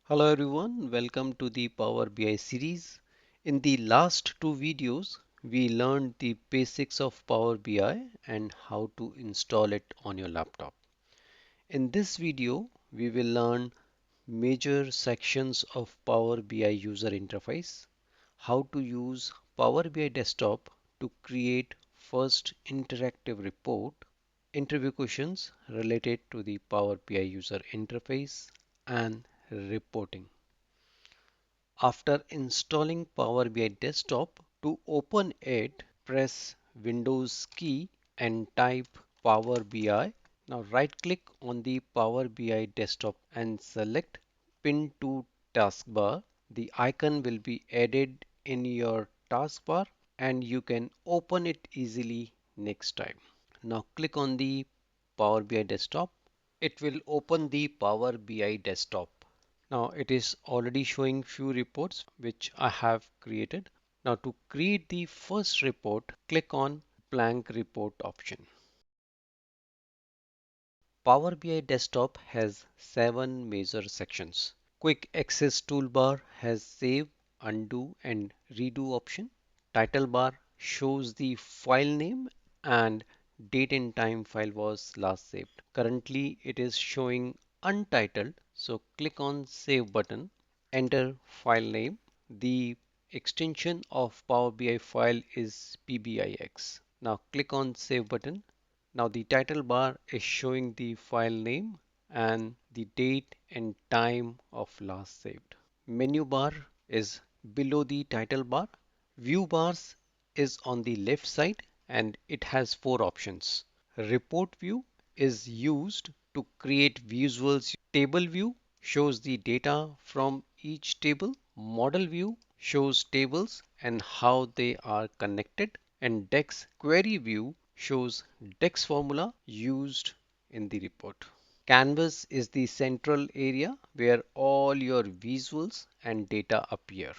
Hello everyone, welcome to the Power BI series. In the last two videos, we learned the basics of Power BI and how to install it on your laptop. In this video, we will learn major sections of Power BI user interface, how to use Power BI desktop to create first interactive report, interview questions related to the Power BI user interface, and reporting. After installing Power BI Desktop, to open it, press Windows key and type Power BI. Now right click on the Power BI Desktop and select Pin to Taskbar. The icon will be added in your taskbar and you can open it easily next time. Now click on the Power BI Desktop. It will open the Power BI Desktop. Now it is already showing few reports which I have created. Now to create the first report, click on blank report option. Power BI Desktop has 7 major sections. Quick access toolbar has save, undo and redo option. Title bar shows the file name and date and time file was last saved. Currently it is showing untitled, so click on save button, enter file name. The extension of Power BI file is PBIX. Now click on save button. Now the title bar is showing the file name and the date and time of last saved. Menu bar is below the title bar. View bars is on the left side and it has 4 options. Report view is used to create visuals. Table view shows the data from each table. Model view shows tables and how they are connected. And DEX query view shows DEX formula used in the report. Canvas is the central area where all your visuals and data appear.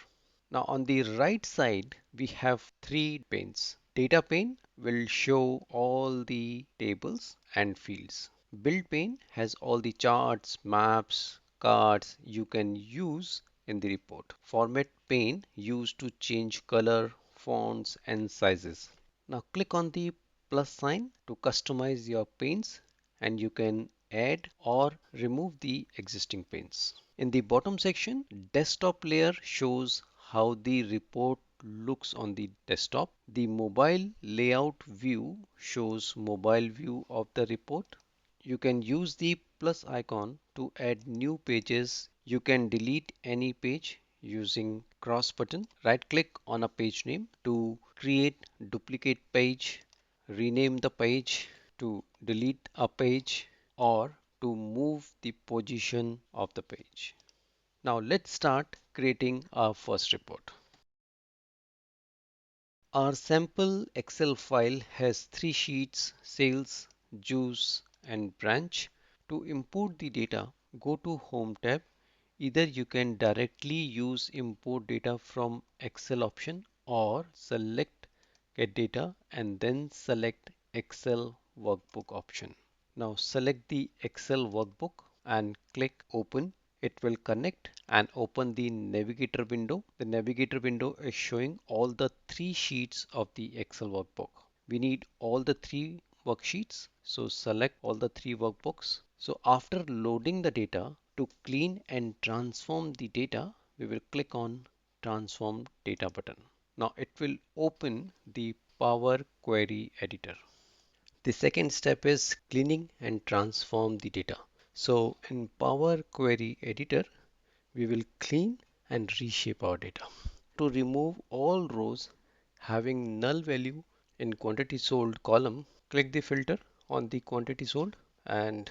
Now on the right side, we have 3 panes. Data pane will show all the tables and fields. Build pane has all the charts, maps, cards you can use in the report. Format pane used to change color, fonts and sizes. Now click on the plus sign to customize your panes and you can add or remove the existing panes. In the bottom section, desktop layer shows how the report looks on the desktop. The mobile layout view shows mobile view of the report. You can use the plus icon to add new pages. You can delete any page using cross button. Right click on a page name to create duplicate page, rename the page, to delete a page or to move the position of the page. Now let's start creating our first report. Our sample Excel file has 3 sheets: sales, juice and branch. To import the data, go to Home tab. Either you can directly use import data from Excel option or select get data and then select Excel workbook option. Now select the Excel workbook and click open. It will connect and open the navigator window. The navigator window is showing all the 3 sheets of the Excel workbook. We need all the 3 worksheets. So select all the 3 workbooks. So after loading the data, to clean and transform the data, we will click on transform data button. Now it will open the Power Query Editor. The second step is cleaning and transform the data. So in Power Query Editor, we will clean and reshape our data. To remove all rows having null value in quantity sold column, click the filter on the quantity sold and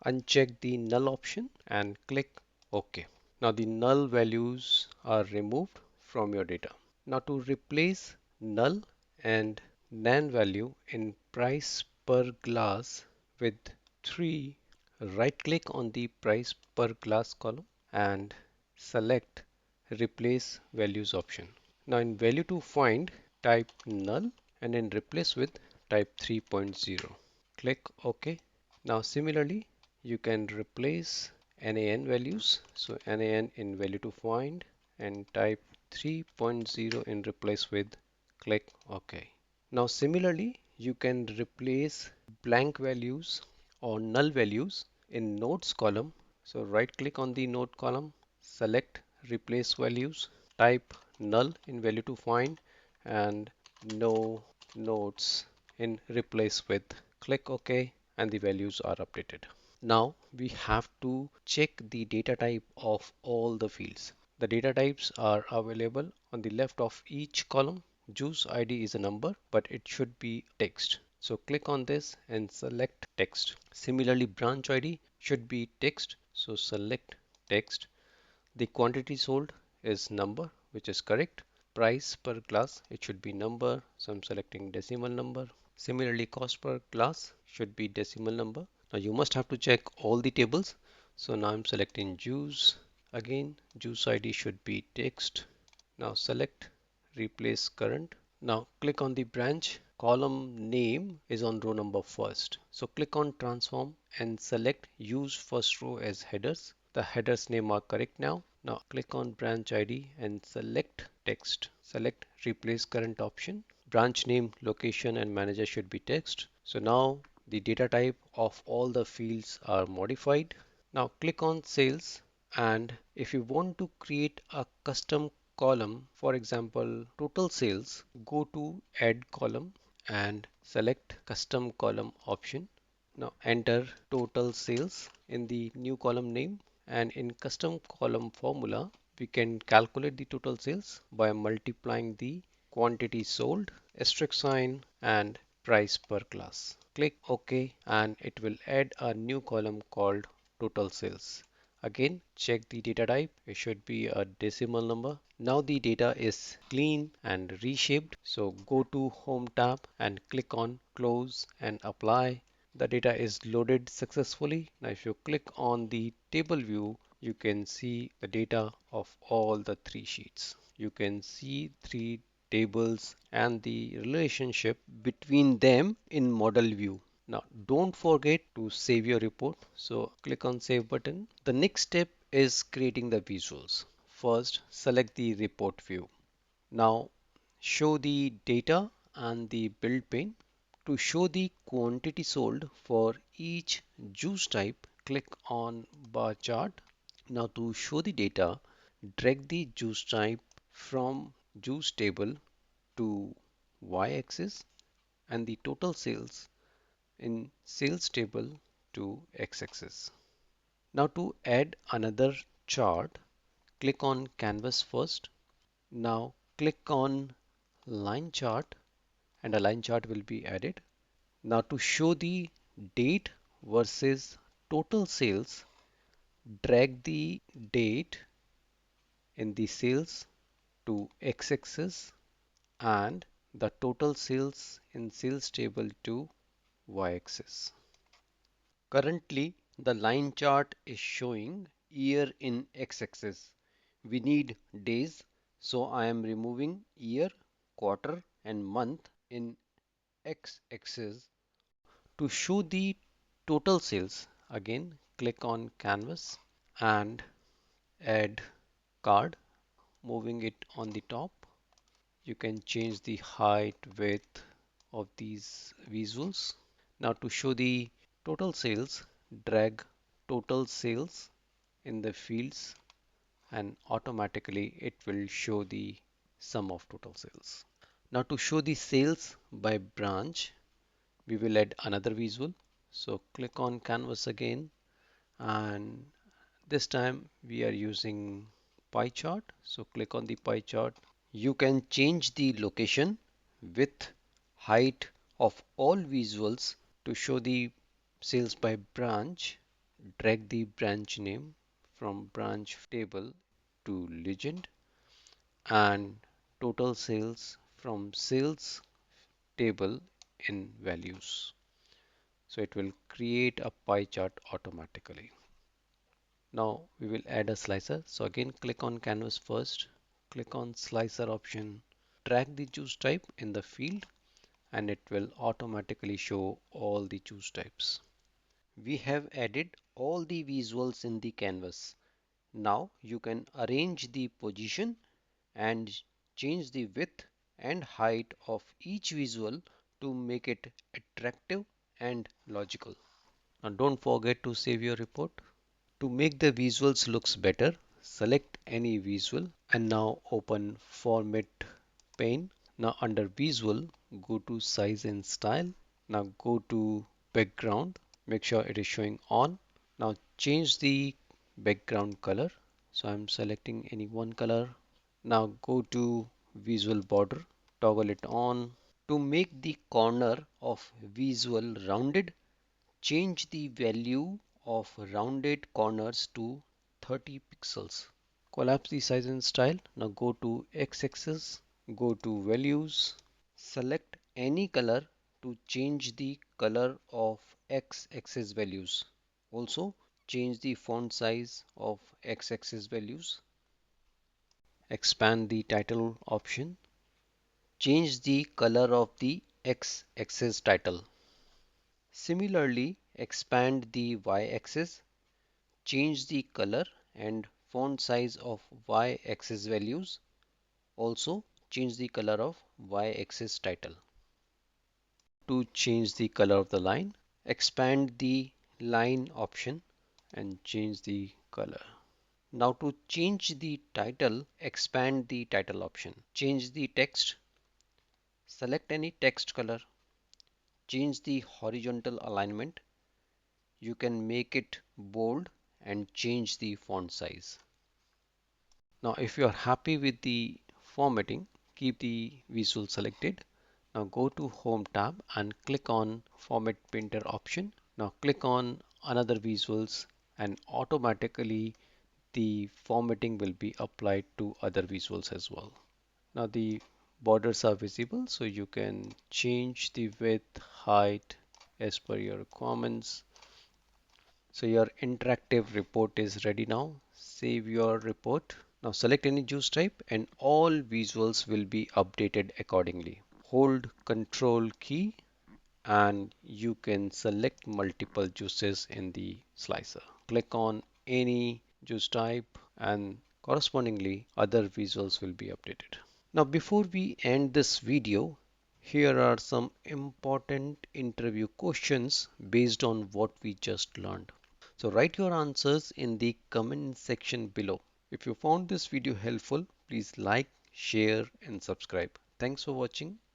uncheck the null option and click OK. Now the null values are removed from your data. Now to replace null and nan value in price per glass with 3, right click on the price per glass column and select replace values option. Now in value to find, type null and then replace with type 3.0. Click OK. Now similarly, you can replace NaN values. So NaN in value to find and type 3.0 in replace with, click OK. Now similarly, you can replace blank values or null values in nodes column. So right click on the node column, select replace values, type null in value to find and no nodes in replace with, click OK, and the values are updated. Now we have to check the data type of all the fields. The data types are available on the left of each column. Juice ID is a number, but it should be text. So click on this and select text. Similarly, branch ID should be text. So select text. The quantity sold is number, which is correct. Price per glass, it should be number. So I'm selecting decimal number. Similarly, cost per glass should be decimal number. Now you must have to check all the tables. So now I'm selecting juice. Again, juice ID should be text. Now select replace current. Now click on the branch. Column name is on row number first. So click on transform and select use first row as headers. The headers name are correct now. Now click on branch ID and select text. Select replace current option. Branch name, location and manager should be text. So now the data type of all the fields are modified. Now click on sales, and if you want to create a custom column, for example total sales, go to add column and select custom column option. Now enter total sales in the new column name, and in custom column formula we can calculate the total sales by multiplying the quantity sold, asterisk sign and price per glass. Click OK and it will add a new column called total sales. Again, check the data type. It should be a decimal number. Now the data is clean and reshaped. So go to Home tab and click on Close and Apply. The data is loaded successfully. Now if you click on the table view, you can see the data of all the three sheets. You can see three tables and the relationship between them in model view. Now don't forget to save your report. So click on save button. The next step is creating the visuals. First select the report view. Now show the data and the build pane. To show the quantity sold for each juice type, click on bar chart. Now to show the data, drag the juice type from juice table to y-axis and the total sales in sales table to x-axis. Now to add another chart, click on canvas first. Now click on line chart and a line chart will be added. Now to show the date versus total sales, drag the date in the sales to x-axis and the total sales in sales table to y-axis. Currently, the line chart is showing year in x-axis. We need days, so I am removing year, quarter and month in x-axis. To show the total sales, again click on canvas and add card, moving it on the top. You can change the height, width of these visuals. Now to show the total sales, drag total sales in the fields and automatically it will show the sum of total sales. Now to show the sales by branch, we will add another visual. So click on canvas again, and this time we are using pie chart. So click on the pie chart. You can change the location, width, height of all visuals. To show the sales by branch, drag the branch name from branch table to legend and total sales from sales table in values. So it will create a pie chart automatically. Now we will add a slicer. So again click on canvas first, click on slicer option, drag the juice type in the field and it will automatically show all the juice types. We have added all the visuals in the canvas. Now you can arrange the position and change the width and height of each visual to make it attractive and logical. Now don't forget to save your report. To make the visuals looks better, select any visual and now open Format pane. Now under Visual, go to Size and Style. Now go to Background. Make sure it is showing on. Now change the background color. So I'm selecting any one color. Now go to Visual Border. Toggle it on. To make the corner of visual rounded, change the value of rounded corners to 30 pixels. Collapse the size and style. Now go to x-axis, go to values, select any color to change the color of x-axis values. Also change the font size of x-axis values. Expand the title option. Change the color of the x-axis title. Similarly, expand the y-axis, change the color and font size of y-axis values. Also, change the color of y-axis title. To change the color of the line, expand the line option and change the color. Now to change the title, expand the title option. Change the text, select any text color, change the horizontal alignment. You can make it bold and change the font size. Now if you are happy with the formatting, keep the visual selected. Now go to Home tab and click on Format Painter option. Now click on another visuals and automatically the formatting will be applied to other visuals as well. Now the borders are visible, so you can change the width, height as per your requirements. So your interactive report is ready now. Save your report. Now select any juice type and all visuals will be updated accordingly. Hold Control key and you can select multiple juices in the slicer. Click on any juice type and correspondingly other visuals will be updated. Now before we end this video, here are some important interview questions based on what we just learned. So write your answers in the comment section below. If you found this video helpful, please like, share and subscribe. Thanks for watching.